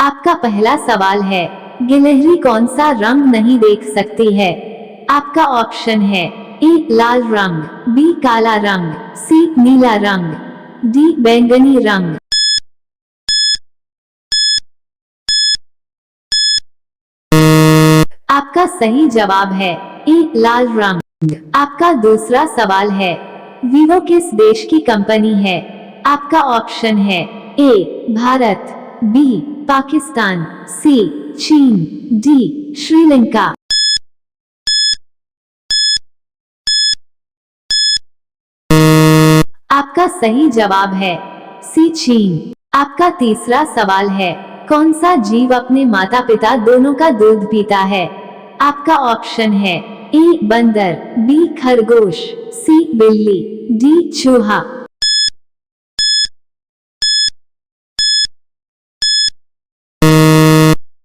आपका पहला सवाल है, गिलहरी कौन सा रंग नहीं देख सकती है? आपका ऑप्शन है ए लाल रंग, बी काला रंग, सी नीला रंग, डी बैंगनी रंग। आपका सही जवाब है ए लाल रंग। आपका दूसरा सवाल है, वीवो किस देश की कंपनी है? आपका ऑप्शन है ए भारत, बी पाकिस्तान, सी चीन, डी श्रीलंका। आपका सही जवाब है सी चीन। आपका तीसरा सवाल है, कौन सा जीव अपने माता पिता दोनों का दूध पीता है? आपका ऑप्शन है ए बंदर, बी खरगोश, सी बिल्ली, डी चूहा।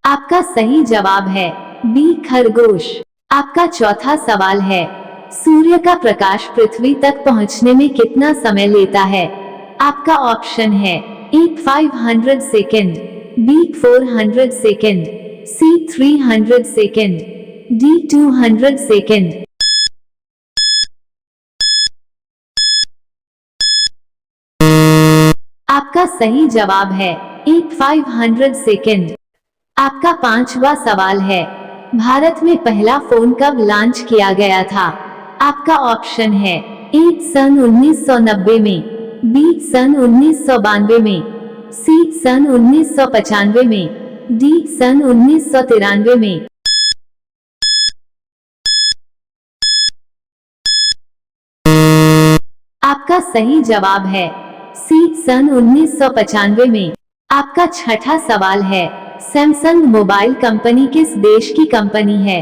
आपका सही जवाब है बी खरगोश। आपका चौथा सवाल है, सूर्य का प्रकाश पृथ्वी तक पहुंचने में कितना समय लेता है? आपका ऑप्शन है ए 500 सेकेंड, बी 400 सेकेंड, सी 300 सेकेंड, डी 200 सेकेंड। आपका सही जवाब है ए 500 सेकेंड। आपका पांचवा सवाल है, भारत में पहला फोन कब लॉन्च किया गया था? आपका ऑप्शन है ए सन 1990 में, बी सन 1992 में, सी सन 1995 में, डी सन 1993 में। आपका सही जवाब है सी सन 1995 में। आपका छठा सवाल है, सैमसंग मोबाइल कंपनी किस देश की कंपनी है?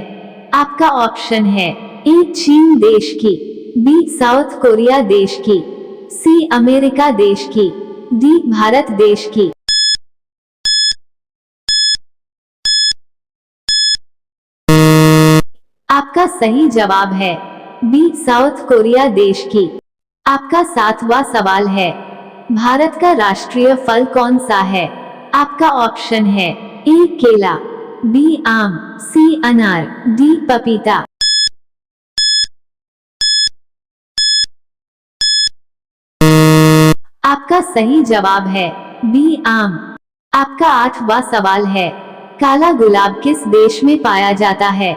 आपका ऑप्शन है ए चीन देश की, बी साउथ कोरिया देश की, सी अमेरिका देश की, डी भारत देश की। आपका सही जवाब है बी साउथ कोरिया देश की। आपका सातवां सवाल है, भारत का राष्ट्रीय फल कौन सा है? आपका ऑप्शन है ए केला, बी आम, सी अनार, डी पपीता। आपका सही जवाब है बी आम। आपका आठवां सवाल है, काला गुलाब किस देश में पाया जाता है?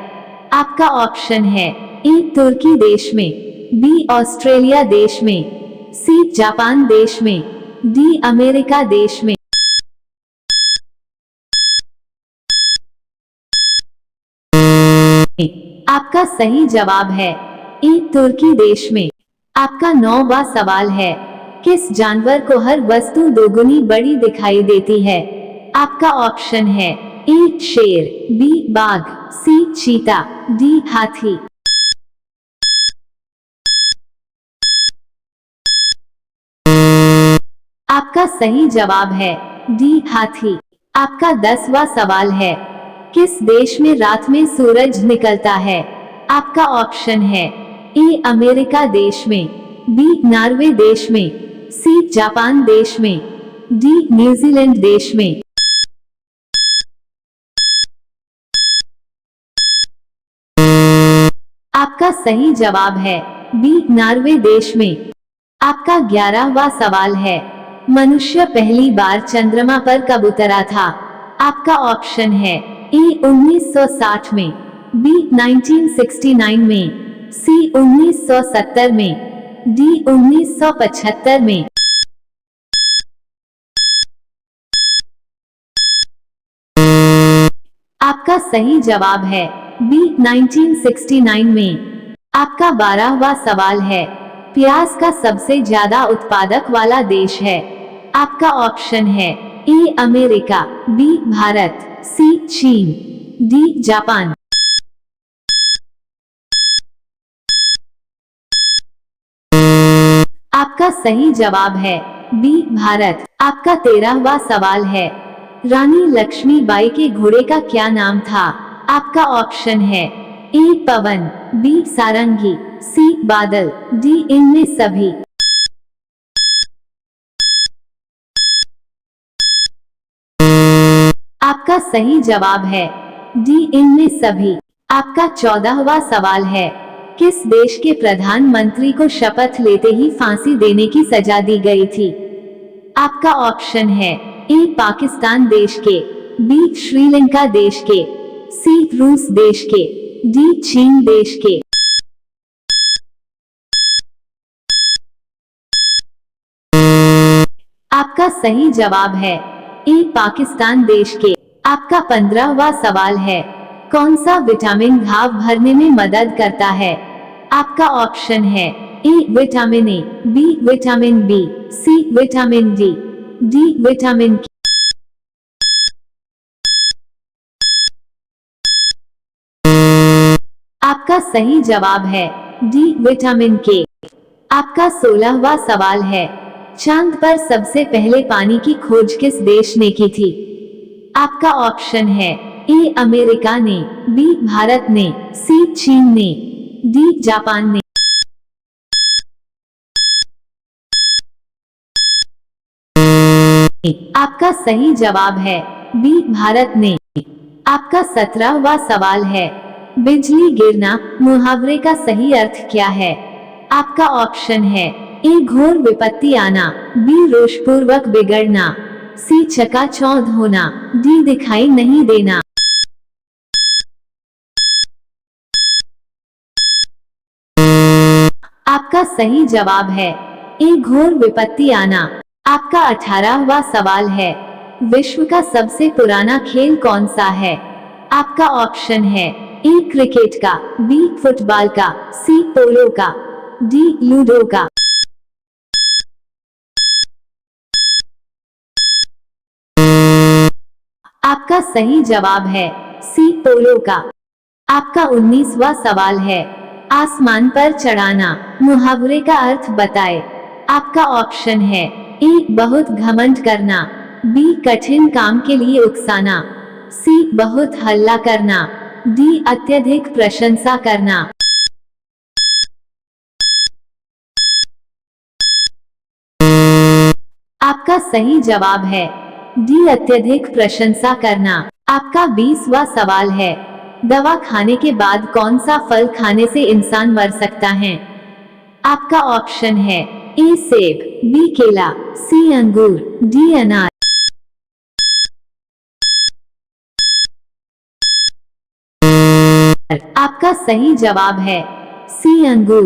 आपका ऑप्शन है ए तुर्की देश में, बी ऑस्ट्रेलिया देश में, सी जापान देश में, डी अमेरिका देश में। आपका सही जवाब है ए तुर्की देश में। आपका नौवां सवाल है, किस जानवर को हर वस्तु दोगुनी बड़ी दिखाई देती है? आपका ऑप्शन है ए शेर, बी बाघ, सी चीता, डी हाथी। आपका सही जवाब है डी हाथी। आपका 10वां सवाल है, किस देश में रात में सूरज निकलता है? आपका ऑप्शन है ए अमेरिका देश में, बी नॉर्वे देश में, सी जापान देश में, डी न्यूजीलैंड देश में। आपका सही जवाब है बी नॉर्वे देश में। आपका 11वां सवाल है, मनुष्य पहली बार चंद्रमा पर कब उतरा था? आपका ऑप्शन है ए 1960 में, बी 1969 में, सी 1970 में, डी 1975 में। आपका सही जवाब है बी 1969 में। आपका 12वां सवाल है, प्याज का सबसे ज्यादा उत्पादक वाला देश है? आपका ऑप्शन है ए अमेरिका, बी भारत, सी चीन, डी जापान। आपका सही जवाब है बी भारत। आपका 13वां सवाल है, रानी लक्ष्मीबाई के घोड़े का क्या नाम था? आपका ऑप्शन है ए पवन, बी सारंगी, सी बादल, डी इनमें सभी। आपका सही जवाब है डी, इनमें सभी। आपका 14वां सवाल है, किस देश के प्रधानमंत्री को शपथ लेते ही फांसी देने की सजा दी गई थी? आपका ऑप्शन है ए, पाकिस्तान देश के, बी, श्रीलंका देश के, सी, रूस देश के, डी, चीन देश के। आपका सही जवाब है ए, पाकिस्तान देश के। आपका 15वां सवाल है, कौन सा विटामिन घाव भरने में मदद करता है? आपका ऑप्शन है A, vitamin A, B, vitamin B, C, vitamin D, D, vitamin K. आपका सही जवाब है डी, विटामिन के। आपका 16वां सवाल है, चांद पर सबसे पहले पानी की खोज किस देश ने की थी? आपका ऑप्शन है ए, अमेरिका ने, बी, भारत ने, सी, चीन ने, डी, जापान ने। आपका सही जवाब है बी, भारत ने। आपका 17वां सवाल है, बिजली गिरना मुहावरे का सही अर्थ क्या है? आपका ऑप्शन है ए, घोर विपत्ति आना, बी, रोषपूर्वक बिगड़ना, सी, चकाचौंध होना, डी, दिखाई नहीं देना। आपका सही जवाब है ए, घोर विपत्ति आना। आपका 18वां सवाल है, विश्व का सबसे पुराना खेल कौन सा है? आपका ऑप्शन है ए, क्रिकेट का, बी, फुटबॉल का, सी, पोलो का, डी, लूडो का। आपका सही जवाब है सी, पोलो का। आपका 19वां सवाल है, आसमान पर चढ़ाना मुहावरे का अर्थ बताए। आपका ऑप्शन है ए, बहुत घमंड करना, बी, कठिन काम के लिए उकसाना, सी, बहुत हल्ला करना, डी, अत्यधिक प्रशंसा करना। आपका सही जवाब है डी, अत्यधिक प्रशंसा करना। आपका 20वां सवाल है, दवा खाने के बाद कौन सा फल खाने से इंसान मर सकता है? आपका ऑप्शन है ए, सेब, बी, केला, सी, अंगूर, डी, अनार। आपका सही जवाब है सी, अंगूर।